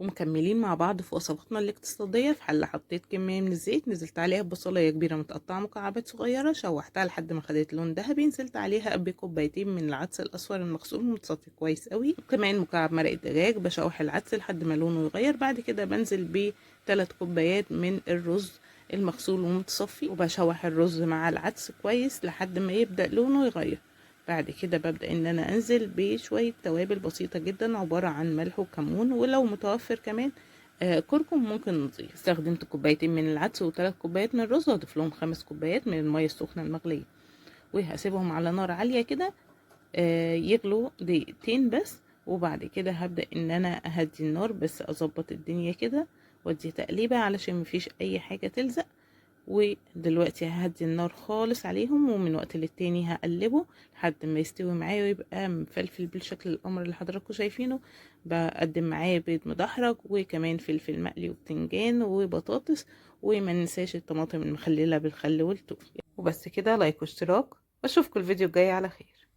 ومكملين مع بعض في وصفاتنا الاقتصادية. في حلة حطيت كمية من الزيت، نزلت عليها ببصلاية كبيرة متقطعة مكعبات صغيرة، شوحتها لحد ما خدت لون ذهبي. نزلت عليها بكوبايتين من العدس الأصفر المغسول ومتصفي كويس قوي، وكمان مكعب مرقة دجاج. بشوح العدس لحد ما لونه يغير. بعد كده بنزل ب3 كوبايات من الرز المغسول ومتصفي، وبشوح الرز مع العدس كويس لحد ما يبدأ لونه يغير. بعد كده ببدأ ان انا انزل بشوية توابل بسيطة جدا عبارة عن ملح وكمون، ولو متوفر كمان كركم ممكن نضيف. استخدمت كوبايتين من العدس و3 كوبايات من الرز، واضيف لهم 5 كوبايات من المية السخنة المغلية، وهسيبهم على نار عالية كده يغلوا دقيقتين بس. وبعد كده هبدأ ان انا اهدي النار، بس اظبط الدنيا كده وادي تقليبة علشان مفيش اي حاجة تلزق. ودلوقتي ههدي النار خالص عليهم، ومن وقت للتاني هقلبه لحد ما يستوي معايا ويبقى مفلفل بالشكل القمر اللي حضراتكم شايفينه. بقدم معاه بيض مدحرج، وكمان فلفل مقلي وبتنجان وبطاطس، وما ننساش الطماطم المخللة بالخل والثوم. وبس كده، لايك واشتراك، واشوفكم الفيديو الجاي على خير.